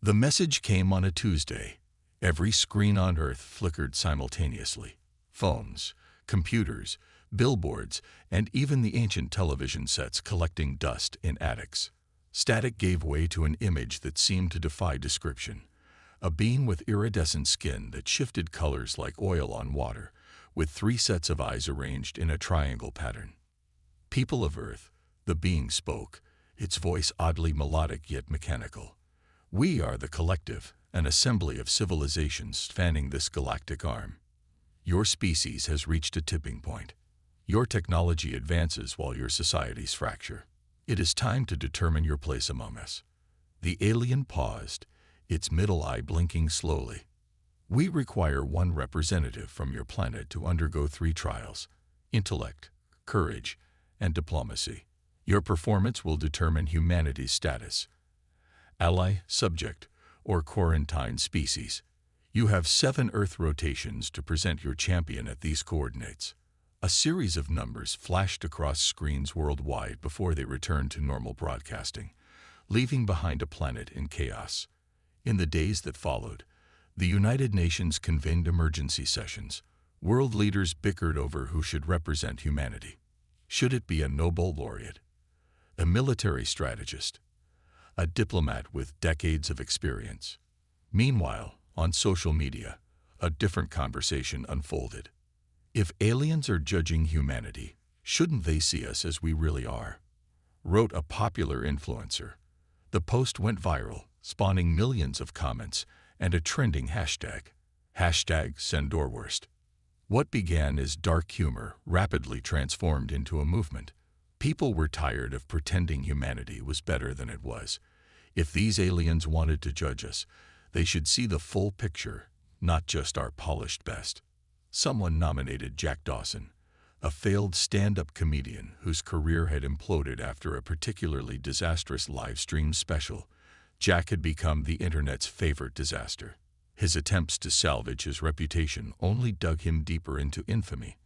The message came on a Tuesday. Every screen on Earth flickered simultaneously. Phones, computers, billboards, and even the ancient television sets collecting dust in attics. Static gave way to an image that seemed to defy description. A being with iridescent skin that shifted colors like oil on water, with 3 sets of eyes arranged in a triangle pattern. People of Earth, the being spoke, its voice oddly melodic yet mechanical. We are the collective, an assembly of civilizations spanning this galactic arm. Your species has reached a tipping point. Your technology advances while your societies fracture. It is time to determine your place among us. The alien paused, its middle eye blinking slowly. We require one representative from your planet to undergo 3 trials: intellect, courage, and diplomacy. Your performance will determine humanity's status: ally, subject, or quarantine species. You have 7 Earth rotations to present your champion at these coordinates. A series of numbers flashed across screens worldwide before they returned to normal broadcasting, leaving behind a planet in chaos. In the days that followed, the United Nations convened emergency sessions. World leaders bickered over who should represent humanity. Should it be a Nobel laureate, a military strategist, a diplomat with decades of experience? Meanwhile, on social media, a different conversation unfolded. If aliens are judging humanity, shouldn't they see us as we really are? Wrote a popular influencer. The post went viral, spawning millions of comments and a trending hashtag. #Sendorworst. What began as dark humor rapidly transformed into a movement. People were tired of pretending humanity was better than it was. If these aliens wanted to judge us, they should see the full picture, not just our polished best. Someone nominated Jack Dawson, a failed stand-up comedian whose career had imploded after a particularly disastrous live stream special. Jack had become the internet's favorite disaster. His attempts to salvage his reputation only dug him deeper into infamy.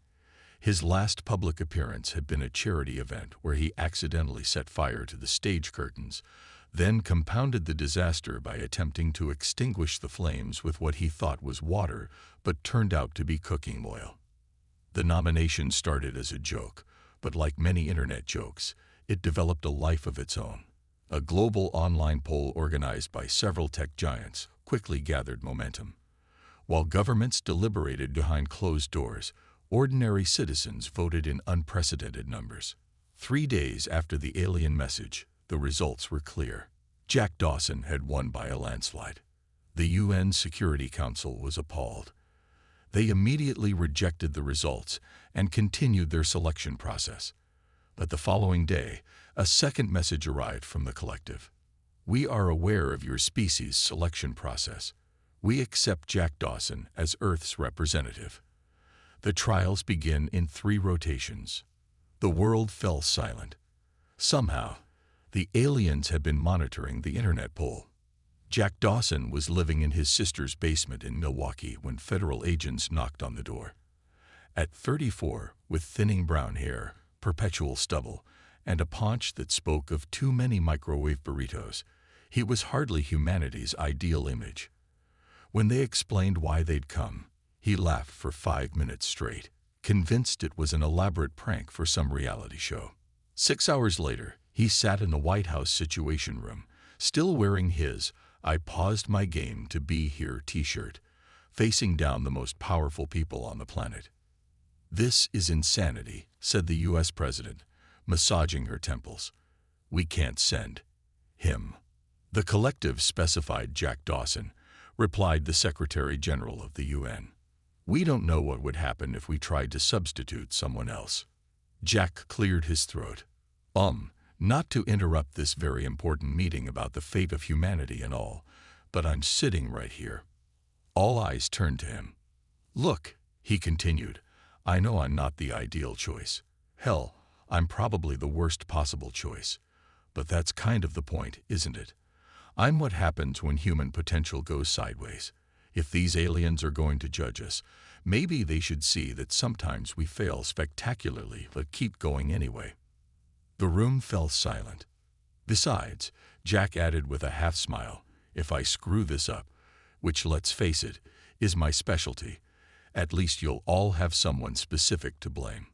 His last public appearance had been a charity event where he accidentally set fire to the stage curtains, then compounded the disaster by attempting to extinguish the flames with what he thought was water, but turned out to be cooking oil. The nomination started as a joke, but like many internet jokes, it developed a life of its own. A global online poll organized by several tech giants quickly gathered momentum. While governments deliberated behind closed doors, ordinary citizens voted in unprecedented numbers. 3 days after the alien message, the results were clear. Jack Dawson had won by a landslide. The UN Security Council was appalled. They immediately rejected the results and continued their selection process. But the following day, a second message arrived from the collective. We are aware of your species' selection process. We accept Jack Dawson as Earth's representative. The trials begin in 3 rotations. The world fell silent. Somehow, the aliens had been monitoring the internet poll. Jack Dawson was living in his sister's basement in Milwaukee when federal agents knocked on the door. At 34, with thinning brown hair, perpetual stubble, and a paunch that spoke of too many microwave burritos, he was hardly humanity's ideal image. When they explained why they'd come, he laughed for 5 minutes straight, convinced it was an elaborate prank for some reality show. 6 hours later, he sat in the White House Situation Room, still wearing his "I paused my game to be here" t-shirt, facing down the most powerful people on the planet. "This is insanity," said the U.S. President, massaging her temples. "We can't send him." "The collective specified Jack Dawson," replied the Secretary General of the UN. "We don't know what would happen if we tried to substitute someone else." Jack cleared his throat. Not to interrupt this very important meeting about the fate of humanity and all, but I'm sitting right here." All eyes turned to him. "Look," he continued, "I know I'm not the ideal choice. Hell, I'm probably the worst possible choice. But that's kind of the point, isn't it? I'm what happens when human potential goes sideways. If these aliens are going to judge us, maybe they should see that sometimes we fail spectacularly but keep going anyway." The room fell silent. "Besides," Jack added with a half-smile, If I screw this up, which, let's face it, is my specialty, at least you'll all have someone specific to blame.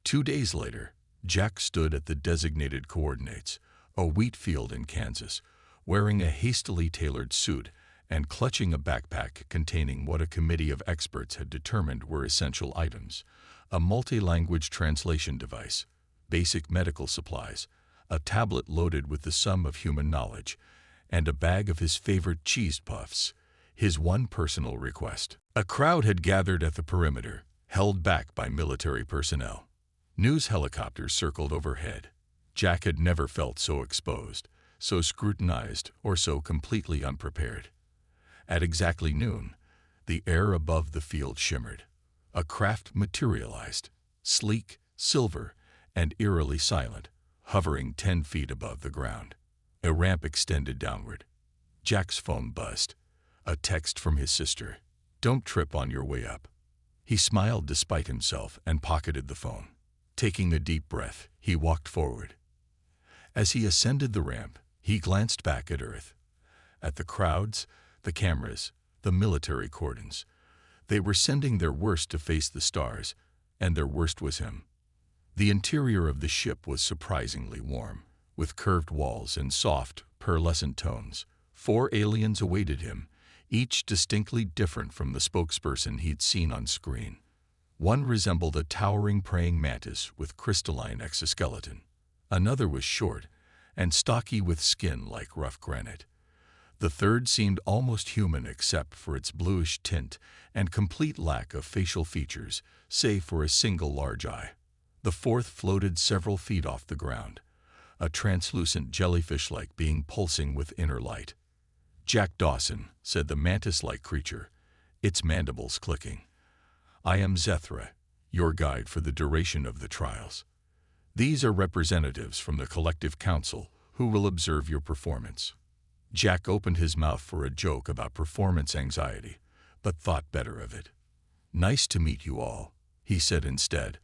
2 days later, Jack stood at the designated coordinates, a wheat field in Kansas, wearing a hastily tailored suit and clutching a backpack containing what a committee of experts had determined were essential items: a multi-language translation device, basic medical supplies, a tablet loaded with the sum of human knowledge, and a bag of his favorite cheese puffs, his one personal request. A crowd had gathered at the perimeter, held back by military personnel. News helicopters circled overhead. Jack had never felt so exposed, so scrutinized, or so completely unprepared. At exactly noon, the air above the field shimmered. A craft materialized, sleek, silver, and eerily silent, hovering 10 feet above the ground. A ramp extended downward. Jack's phone buzzed. A text from his sister. "Don't trip on your way up." He smiled despite himself and pocketed the phone. Taking a deep breath, he walked forward. As he ascended the ramp, he glanced back at Earth. At the crowds, the cameras, the military cordons. They were sending their worst to face the stars, and their worst was him. The interior of the ship was surprisingly warm, with curved walls and soft, pearlescent tones. 4 aliens awaited him, each distinctly different from the spokesperson he'd seen on screen. One resembled a towering praying mantis with crystalline exoskeleton. Another was short and stocky with skin like rough granite. The third seemed almost human except for its bluish tint and complete lack of facial features, save for a single large eye. The fourth floated several feet off the ground, a translucent jellyfish-like being pulsing with inner light. "Jack Dawson," said the mantis-like creature, its mandibles clicking. "I am Zethra, your guide for the duration of the trials. These are representatives from the Collective Council who will observe your performance." Jack opened his mouth for a joke about performance anxiety, but thought better of it. "Nice to meet you all," he said instead,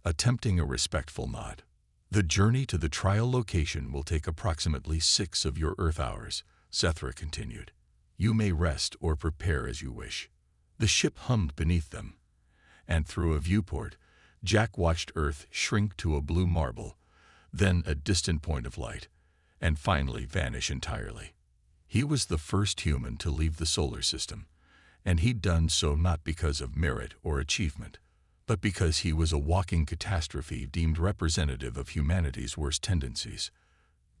attempting a respectful nod. "The journey to the trial location will take approximately 6 of your Earth hours," Zethra continued. "You may rest or prepare as you wish." The ship hummed beneath them, and through a viewport, Jack watched Earth shrink to a blue marble, then a distant point of light, and finally vanish entirely. He was the first human to leave the solar system, and he'd done so not because of merit or achievement, but because he was a walking catastrophe deemed representative of humanity's worst tendencies.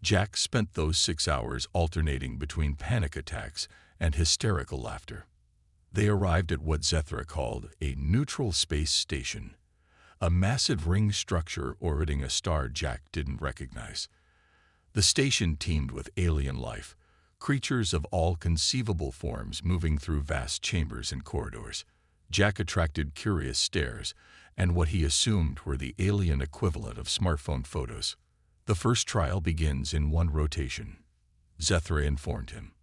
Jack spent those 6 hours alternating between panic attacks and hysterical laughter. They arrived at what Zethra called a neutral space station, a massive ring structure orbiting a star Jack didn't recognize. The station teemed with alien life, creatures of all conceivable forms moving through vast chambers and corridors. Jack attracted curious stares and what he assumed were the alien equivalent of smartphone photos. "The first trial begins in 1 rotation," Zethra informed him.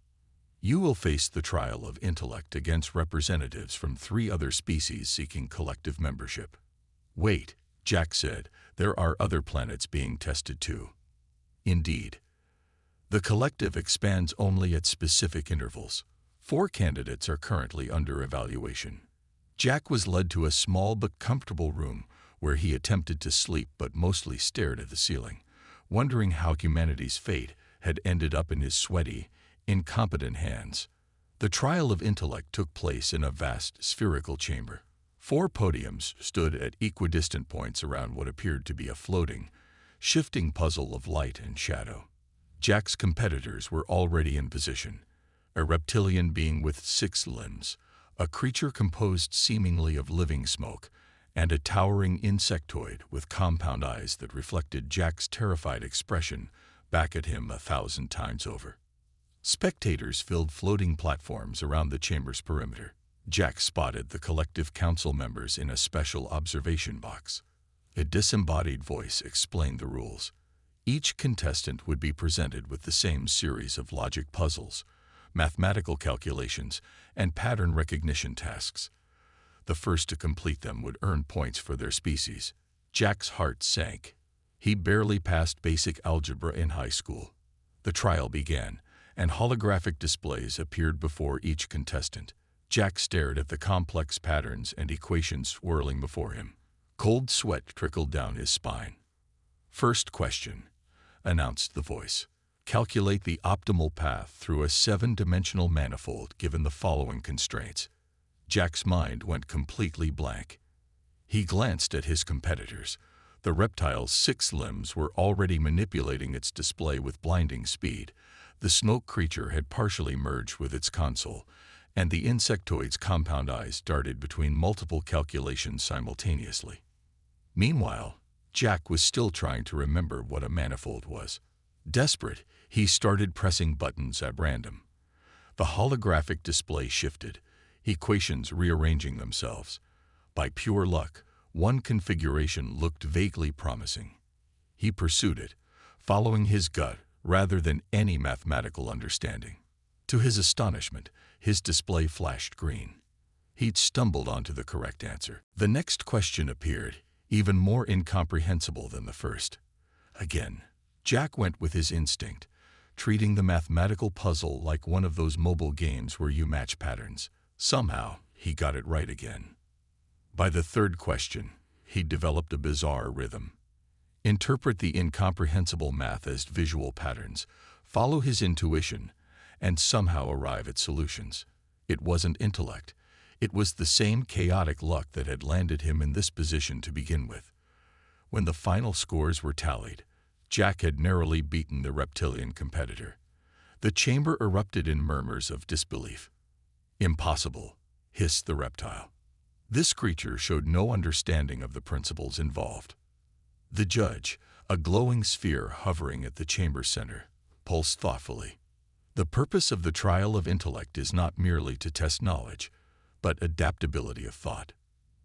"You will face the trial of intellect against representatives from 3 other species seeking collective membership." "Wait," Jack said, "there are other planets being tested too." "Indeed. The collective expands only at specific intervals. 4 candidates are currently under evaluation." Jack was led to a small but comfortable room where he attempted to sleep but mostly stared at the ceiling, wondering how humanity's fate had ended up in his sweaty, incompetent hands. The trial of intellect took place in a vast spherical chamber. 4 podiums stood at equidistant points around what appeared to be a floating, shifting puzzle of light and shadow. Jack's competitors were already in position: a reptilian being with 6 limbs, a creature composed seemingly of living smoke, and a towering insectoid with compound eyes that reflected Jack's terrified expression back at him 1,000 times over. Spectators filled floating platforms around the chamber's perimeter. Jack spotted the Collective Council members in a special observation box. A disembodied voice explained the rules. Each contestant would be presented with the same series of logic puzzles, mathematical calculations, and pattern recognition tasks. The first to complete them would earn points for their species. Jack's heart sank. He barely passed basic algebra in high school. The trial began, and holographic displays appeared before each contestant. Jack stared at the complex patterns and equations swirling before him. Cold sweat trickled down his spine. "First question," announced the voice. "Calculate the optimal path through a 7-dimensional manifold given the following constraints." Jack's mind went completely blank. He glanced at his competitors. The reptile's 6 limbs were already manipulating its display with blinding speed. The smoke creature had partially merged with its console, and the insectoid's compound eyes darted between multiple calculations simultaneously. Meanwhile, Jack was still trying to remember what a manifold was. Desperate, he started pressing buttons at random. The holographic display shifted, equations rearranging themselves. By pure luck, one configuration looked vaguely promising. He pursued it, following his gut rather than any mathematical understanding. To his astonishment, his display flashed green. He'd stumbled onto the correct answer. The next question appeared, even more incomprehensible than the first. Again, Jack went with his instinct, treating the mathematical puzzle like one of those mobile games where you match patterns. Somehow, he got it right again. By the third question, he developed a bizarre rhythm. Interpret the incomprehensible math as visual patterns, follow his intuition, and somehow arrive at solutions. It wasn't intellect. It was the same chaotic luck that had landed him in this position to begin with. When the final scores were tallied, Jack had narrowly beaten the reptilian competitor. The chamber erupted in murmurs of disbelief. "Impossible," hissed the reptile. This creature showed no understanding of the principles involved. The judge, a glowing sphere hovering at the chamber's center, pulsed thoughtfully. The purpose of the trial of intellect is not merely to test knowledge, but adaptability of thought.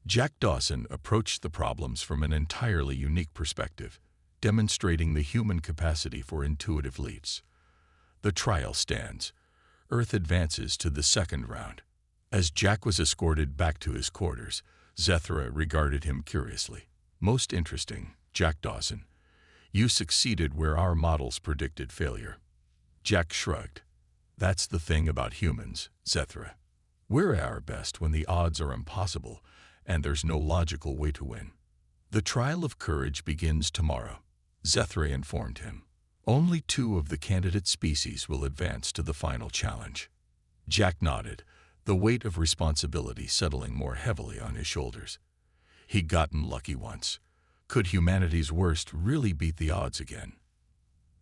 Jack Dawson approached the problems from an entirely unique perspective, demonstrating the human capacity for intuitive leaps. The trial stands. Earth advances to the second round. As Jack was escorted back to his quarters, Zethra regarded him curiously. "Most interesting, Jack Dawson. You succeeded where our models predicted failure." Jack shrugged. "That's the thing about humans, Zethra. We're at our best when the odds are impossible and there's no logical way to win." "The trial of courage begins tomorrow," Zethra informed him. "Only 2 of the candidate species will advance to the final challenge." Jack nodded, the weight of responsibility settling more heavily on his shoulders. He'd gotten lucky once. Could humanity's worst really beat the odds again?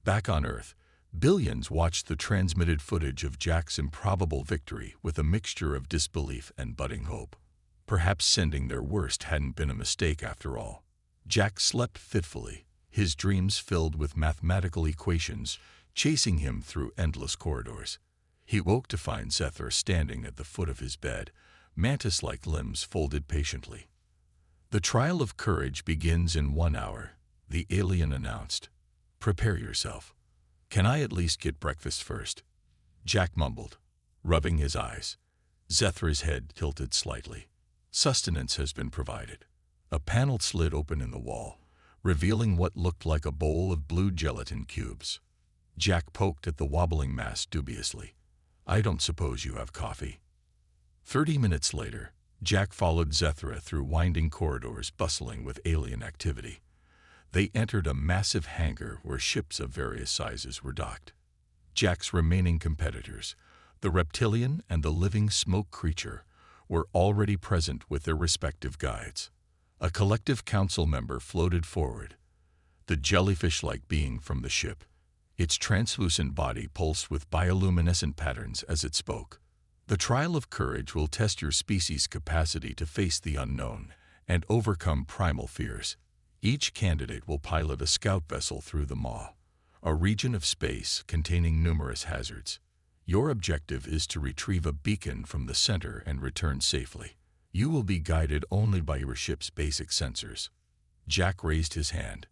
Back on Earth, billions watched the transmitted footage of Jack's improbable victory with a mixture of disbelief and budding hope. Perhaps sending their worst hadn't been a mistake after all. Jack slept fitfully, his dreams filled with mathematical equations chasing him through endless corridors. He woke to find Zethra standing at the foot of his bed, mantis-like limbs folded patiently. "The trial of courage begins in 1 hour," the alien announced. "Prepare yourself." "Can I at least get breakfast first?" Jack mumbled, rubbing his eyes. Zethra's head tilted slightly. "Sustenance has been provided." A panel slid open in the wall, revealing what looked like a bowl of blue gelatin cubes. Jack poked at the wobbling mass dubiously. "I don't suppose you have coffee." 30 minutes later, Jack followed Zethra through winding corridors bustling with alien activity. They entered a massive hangar where ships of various sizes were docked. Jack's remaining competitors, the reptilian and the living smoke creature, were already present with their respective guides. A collective council member floated forward, the jellyfish-like being from the ship. Its translucent body pulsed with bioluminescent patterns as it spoke. "The trial of courage will test your species' capacity to face the unknown and overcome primal fears. Each candidate will pilot a scout vessel through the maw, a region of space containing numerous hazards. Your objective is to retrieve a beacon from the center and return safely. You will be guided only by your ship's basic sensors." Jack raised his hand.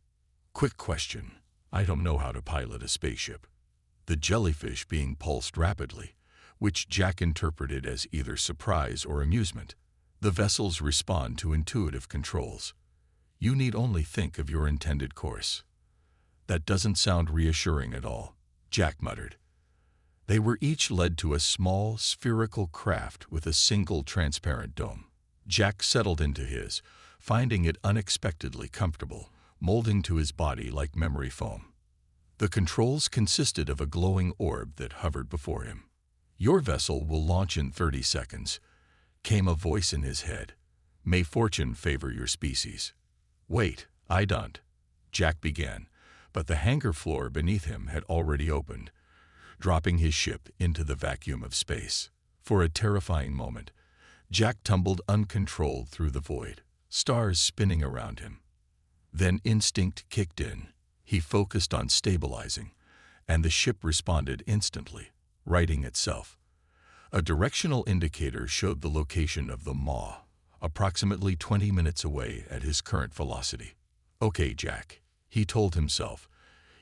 "Quick question. I don't know how to pilot a spaceship." The jellyfish being pulsed rapidly, which Jack interpreted as either surprise or amusement. "The vessels respond to intuitive controls. You need only think of your intended course." "That doesn't sound reassuring at all," Jack muttered. They were each led to a small, spherical craft with a single transparent dome. Jack settled into his, finding it unexpectedly comfortable, molding to his body like memory foam. The controls consisted of a glowing orb that hovered before him. "Your vessel will launch in 30 seconds, came a voice in his head. "May fortune favor your species." "Wait, I don't," Jack began, but the hangar floor beneath him had already opened, dropping his ship into the vacuum of space. For a terrifying moment, Jack tumbled uncontrolled through the void, stars spinning around him. Then instinct kicked in. He focused on stabilizing, and the ship responded instantly, righting itself. A directional indicator showed the location of the maw, approximately 20 minutes away at his current velocity. "Okay, Jack," he told himself,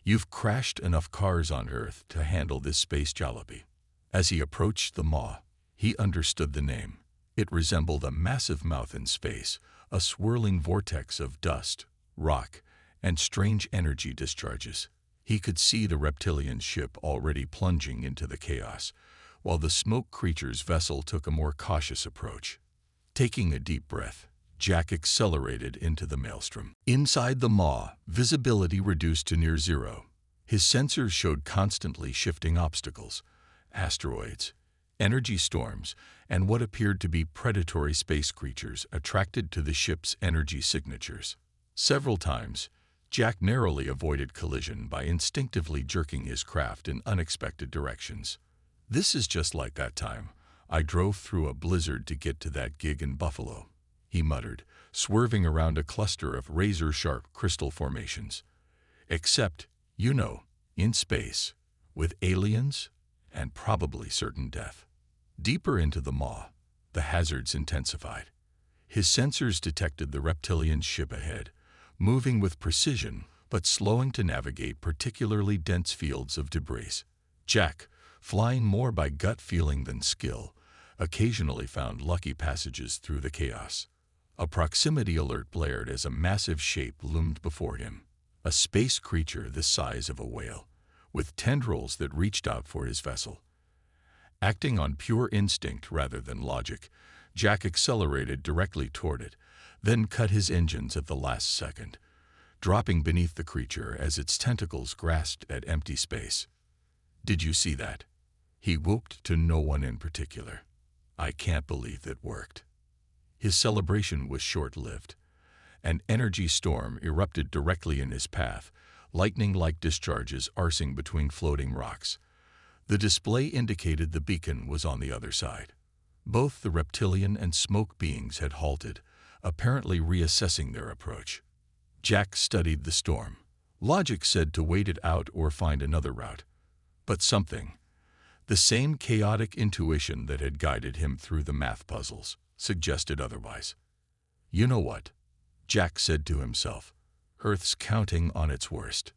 "you've crashed enough cars on Earth to handle this space jalopy." As he approached the maw, he understood the name. It resembled a massive mouth in space, a swirling vortex of dust, rock, and strange energy discharges. He could see the reptilian ship already plunging into the chaos, while the smoke creature's vessel took a more cautious approach. Taking a deep breath, Jack accelerated into the maelstrom. Inside the maw, visibility reduced to near zero. His sensors showed constantly shifting obstacles, asteroids, energy storms, and what appeared to be predatory space creatures attracted to the ship's energy signatures. Several times, Jack narrowly avoided collision by instinctively jerking his craft in unexpected directions. "This is just like that time I drove through a blizzard to get to that gig in Buffalo," he muttered, swerving around a cluster of razor-sharp crystal formations. "Except, in space, with aliens and probably certain death." Deeper into the maw, the hazards intensified. His sensors detected the reptilian ship ahead, moving with precision but slowing to navigate particularly dense fields of debris. Jack, flying more by gut feeling than skill, occasionally found lucky passages through the chaos. A proximity alert blared as a massive shape loomed before him, a space creature the size of a whale, with tendrils that reached out for his vessel. Acting on pure instinct rather than logic, Jack accelerated directly toward it, then cut his engines at the last second, dropping beneath the creature as its tentacles grasped at empty space. "Did you see that?" He whooped to no one in particular. "I can't believe that worked." His celebration was short-lived. An energy storm erupted directly in his path, lightning-like discharges arsing between floating rocks. The display indicated the beacon was on the other side. Both the reptilian and smoke beings had halted, apparently reassessing their approach. Jack studied the storm. Logic said to wait it out or find another route. But something, the same chaotic intuition that had guided him through the math puzzles, suggested otherwise. "You know what?" Jack said to himself. "Earth's counting on its worst.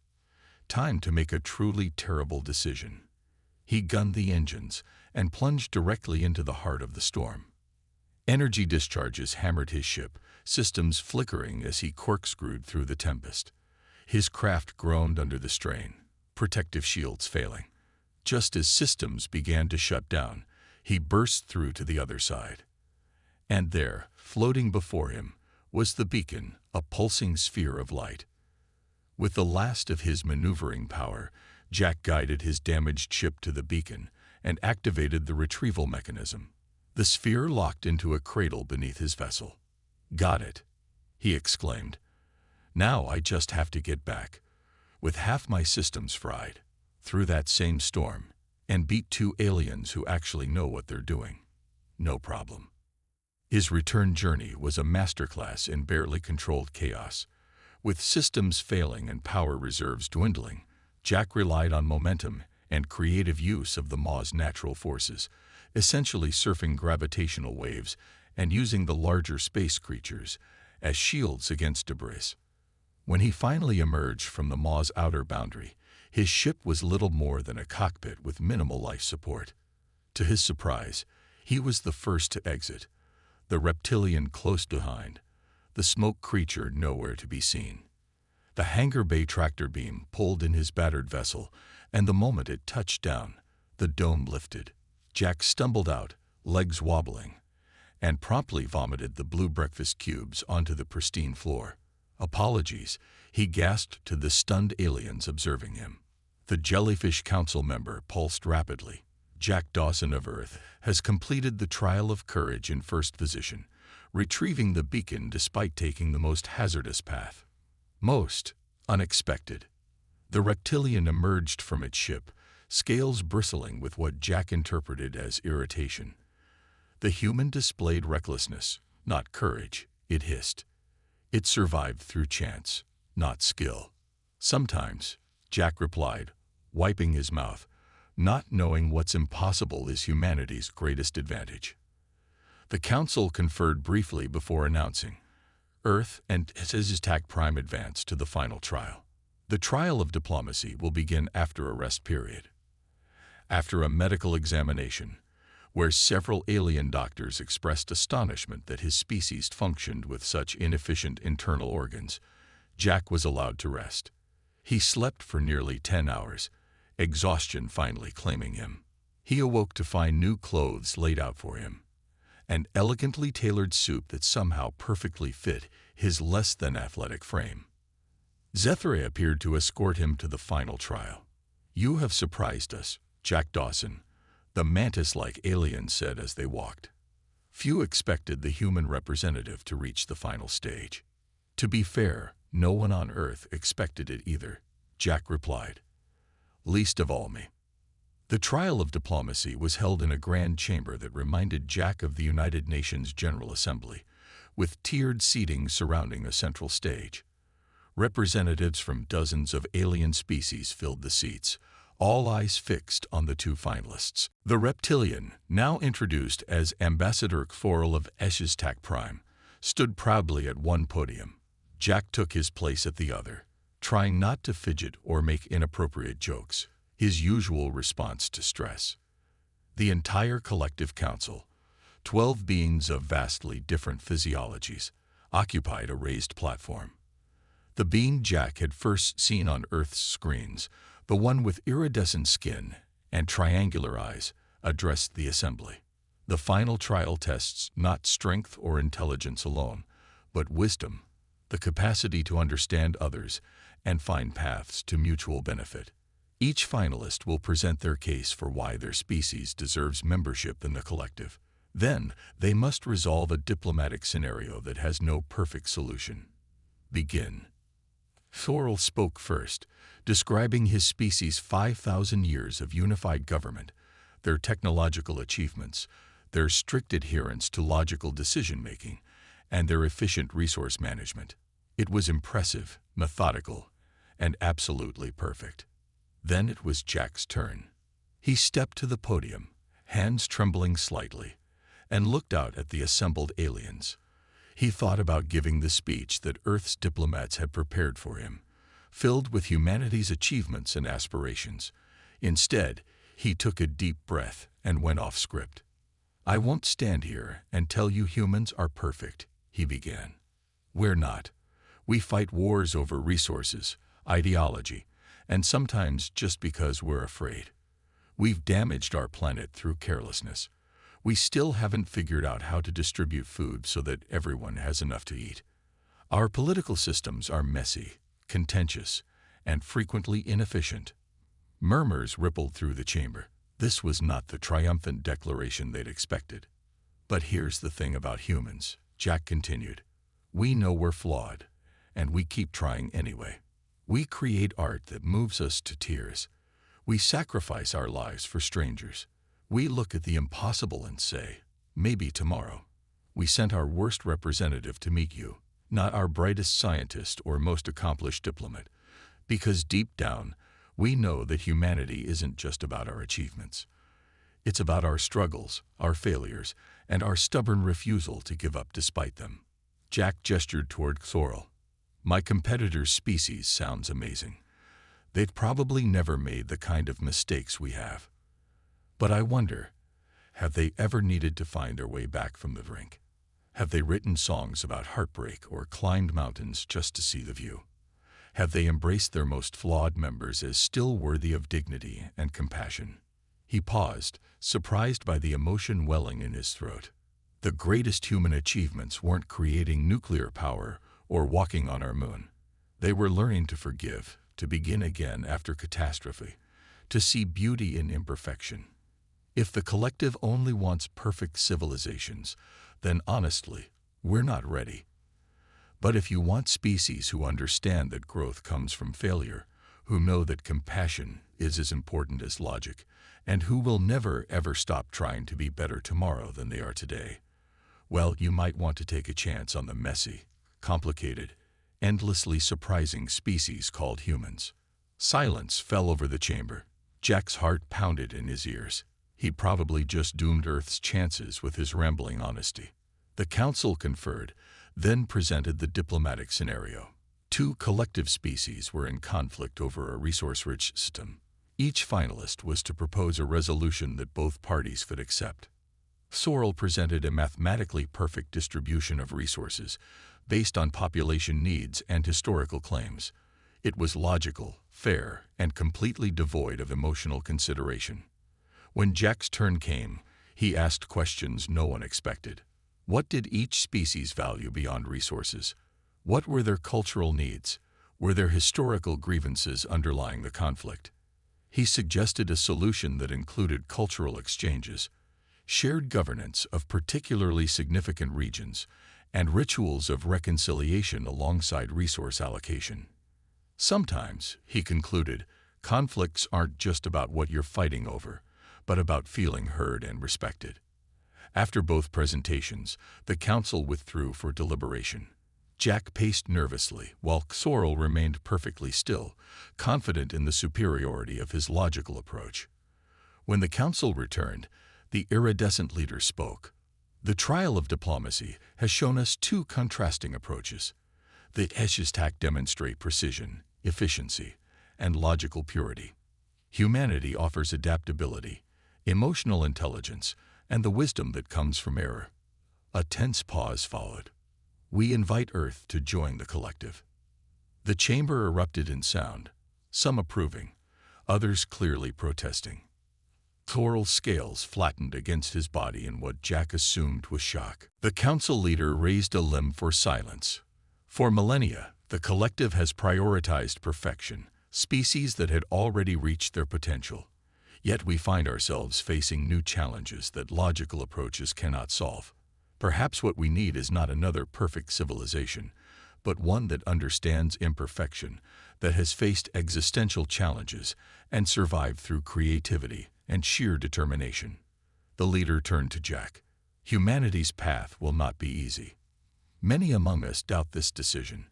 Time to make a truly terrible decision." He gunned the engines and plunged directly into the heart of the storm. Energy discharges hammered his ship, systems flickering as he corkscrewed through the tempest. His craft groaned under the strain, protective shields failing. Just as systems began to shut down, he burst through to the other side. And there, floating before him, was the beacon, a pulsing sphere of light. With the last of his maneuvering power, Jack guided his damaged ship to the beacon and activated the retrieval mechanism. The sphere locked into a cradle beneath his vessel. "Got it," he exclaimed. "Now I just have to get back, with half my systems fried, through that same storm, and beat 2 aliens who actually know what they're doing. No problem." His return journey was a masterclass in barely controlled chaos. With systems failing and power reserves dwindling, Jack relied on momentum and creative use of the maw's natural forces, essentially surfing gravitational waves and using the larger space creatures as shields against debris. When he finally emerged from the maw's outer boundary, his ship was little more than a cockpit with minimal life support. To his surprise, he was the first to exit, the reptilian close behind, the smoke creature nowhere to be seen. The hangar bay tractor beam pulled in his battered vessel, and the moment it touched down, The dome lifted. Jack stumbled out, legs wobbling, and promptly vomited the blue breakfast cubes onto the pristine floor. "Apologies," he gasped to the stunned aliens observing him. The Jellyfish Council member pulsed rapidly. "Jack Dawson of Earth has completed the trial of courage in first position, retrieving the beacon despite taking the most hazardous path." Most unexpected. The reptilian emerged from its ship, scales bristling with what Jack interpreted as irritation. The human displayed recklessness, not courage, it hissed. It survived through chance, not skill. "Sometimes," Jack replied, wiping his mouth, "not knowing what's impossible is humanity's greatest advantage." The council conferred briefly before announcing, "Earth and HFY Prime advance to the final trial. The trial of diplomacy will begin after a rest period." After a medical examination, where several alien doctors expressed astonishment that his species functioned with such inefficient internal organs, Jack was allowed to rest. He slept for nearly 10 hours, exhaustion finally claiming him. He awoke to find new clothes laid out for him, an elegantly tailored suit that somehow perfectly fit his less-than-athletic frame. Zethray appeared to escort him to the final trial. "You have surprised us, Jack Dawson," the mantis-like alien said as they walked. Few expected the human representative to reach the final stage. "To be fair, no one on Earth expected it either," Jack replied. "Least of all me." The trial of diplomacy was held in a grand chamber that reminded Jack of the United Nations General Assembly, with tiered seating surrounding a central stage. Representatives from dozens of alien species filled the seats, all eyes fixed on the two finalists. The reptilian, now introduced as Ambassador Xforal of HFY Prime, stood proudly at one podium. Jack took his place at the other, trying not to fidget or make inappropriate jokes, his usual response to stress. The entire collective council, 12 beings of vastly different physiologies, occupied a raised platform. The being Jack had first seen on Earth's screens, the one with iridescent skin and triangular eyes, addressed the assembly. The final trial tests not strength or intelligence alone, but wisdom, the capacity to understand others and find paths to mutual benefit. Each finalist will present their case for why their species deserves membership in the collective. Then, they must resolve a diplomatic scenario that has no perfect solution. "Begin." Xforal spoke first, describing his species' 5,000 years of unified government, their technological achievements, their strict adherence to logical decision-making, and their efficient resource management. It was impressive, methodical, and absolutely perfect. Then it was Jack's turn. He stepped to the podium, hands trembling slightly, and looked out at the assembled aliens. He thought about giving the speech that Earth's diplomats had prepared for him, filled with humanity's achievements and aspirations. Instead, he took a deep breath and went off script. "I won't stand here and tell you humans are perfect," he began. "We're not. We fight wars over resources, ideology, and sometimes just because we're afraid. We've damaged our planet through carelessness. We still haven't figured out how to distribute food so that everyone has enough to eat. Our political systems are messy, contentious, and frequently inefficient." Murmurs rippled through the chamber. This was not the triumphant declaration they'd expected. "But here's the thing about humans," Jack continued. "We know we're flawed, and we keep trying anyway. We create art that moves us to tears. We sacrifice our lives for strangers. We look at the impossible and say, maybe tomorrow. We sent our worst representative to meet you, not our brightest scientist or most accomplished diplomat, because deep down, we know that humanity isn't just about our achievements. It's about our struggles, our failures, and our stubborn refusal to give up despite them." Jack gestured toward Xforal. "My competitor's species sounds amazing. They've probably never made the kind of mistakes we have. But I wonder, have they ever needed to find their way back from the brink? Have they written songs about heartbreak or climbed mountains just to see the view? Have they embraced their most flawed members as still worthy of dignity and compassion? He paused, surprised by the emotion welling in his throat. The greatest human achievements weren't creating nuclear power or walking on our moon. They were learning to forgive, to begin again after catastrophe, to see beauty in imperfection. If the collective only wants perfect civilizations, then honestly, we're not ready. But if you want species who understand that growth comes from failure, who know that compassion is as important as logic, and who will never ever stop trying to be better tomorrow than they are today, well, you might want to take a chance on the messy, complicated, endlessly surprising species called humans. Silence fell over the chamber. Jack's heart pounded in his ears. He'd probably just doomed Earth's chances with his rambling honesty. The council conferred, then presented the diplomatic scenario. Two collective species were in conflict over a resource-rich system. Each finalist was to propose a resolution that both parties could accept. Sorrel presented a mathematically perfect distribution of resources based on population needs and historical claims. It was logical, fair, and completely devoid of emotional consideration. When Jack's turn came, he asked questions no one expected. What did each species value beyond resources? What were their cultural needs? Were there historical grievances underlying the conflict? He suggested a solution that included cultural exchanges, shared governance of particularly significant regions, and rituals of reconciliation alongside resource allocation. Sometimes, he concluded, conflicts aren't just about what you're fighting over, but about feeling heard and respected. After both presentations, the council withdrew for deliberation. Jack paced nervously, while Sorrel remained perfectly still, confident in the superiority of his logical approach. When the council returned, the iridescent leader spoke. The trial of diplomacy has shown us two contrasting approaches. The HFY demonstrate precision, efficiency, and logical purity. Humanity offers adaptability, emotional intelligence, and the wisdom that comes from error. A tense pause followed. We invite Earth to join the collective. The chamber erupted in sound, some approving, others clearly protesting. Sorrel's scales flattened against his body in what Jack assumed was shock. The council leader raised a limb for silence. For millennia, the collective has prioritized perfection, species that had already reached their potential. Yet we find ourselves facing new challenges that logical approaches cannot solve. Perhaps what we need is not another perfect civilization, but one that understands imperfection, that has faced existential challenges and survived through creativity and sheer determination. The leader turned to Jack. Humanity's path will not be easy. Many among us doubt this decision,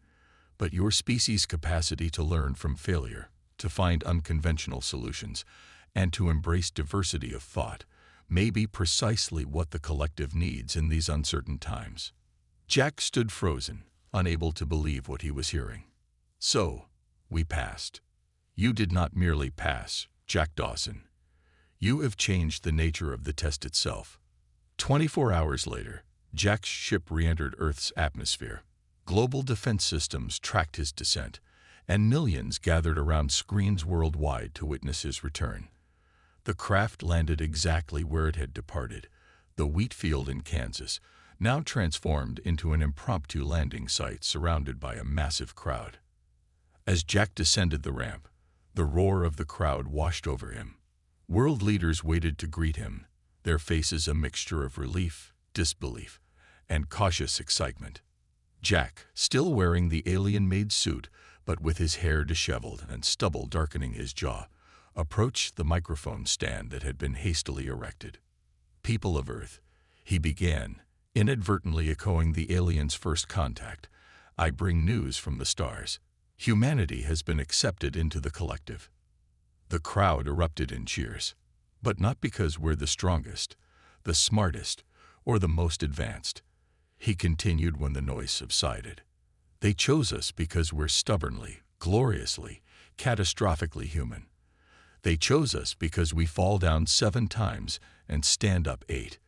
but your species' capacity to learn from failure, to find unconventional solutions, and to embrace diversity of thought may be precisely what the collective needs in these uncertain times. Jack stood frozen, unable to believe what he was hearing. So, we passed. You did not merely pass, Jack Dawson. You have changed the nature of the test itself. 24 hours later, Jack's ship re-entered Earth's atmosphere. Global defense systems tracked his descent, and millions gathered around screens worldwide to witness his return. The craft landed exactly where it had departed, the wheat field in Kansas, now transformed into an impromptu landing site surrounded by a massive crowd. As Jack descended the ramp, the roar of the crowd washed over him. World leaders waited to greet him, their faces a mixture of relief, disbelief, and cautious excitement. Jack, still wearing the alien-made suit, but with his hair disheveled and stubble darkening his jaw, approached the microphone stand that had been hastily erected. People of Earth, he began, inadvertently echoing the alien's first contact, I bring news from the stars. Humanity has been accepted into the collective. The crowd erupted in cheers, but not because we're the strongest, the smartest, or the most advanced. He continued when the noise subsided. They chose us because we're stubbornly, gloriously, catastrophically human. They chose us because we fall down 7 times and stand up 8.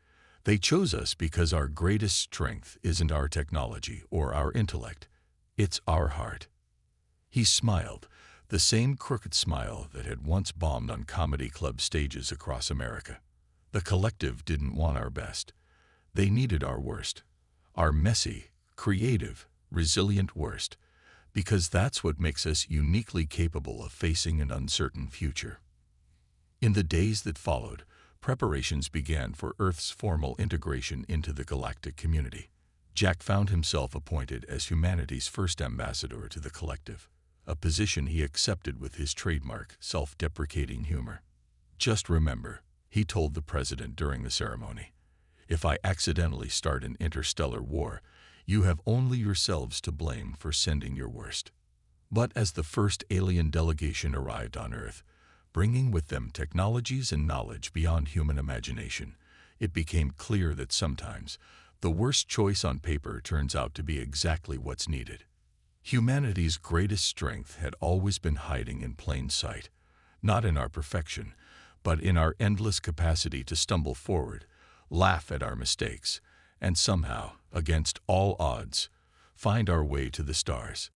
They chose us because our greatest strength isn't our technology or our intellect. It's our heart. He smiled, The same crooked smile that had once bombed on comedy club stages across America. The collective didn't want our best. They needed our worst. Our messy, creative, resilient worst. Because that's what makes us uniquely capable of facing an uncertain future. In the days that followed, preparations began for Earth's formal integration into the galactic community. Jack found himself appointed as humanity's first ambassador to the collective, a position he accepted with his trademark, self-deprecating humor. "Just remember," he told the president during the ceremony, "if I accidentally start an interstellar war, you have only yourselves to blame for sending your worst." But as the first alien delegation arrived on Earth, bringing with them technologies and knowledge beyond human imagination, it became clear that sometimes the worst choice on paper turns out to be exactly what's needed. Humanity's greatest strength had always been hiding in plain sight, not in our perfection, but in our endless capacity to stumble forward, laugh at our mistakes, and somehow, against all odds, find our way to the stars.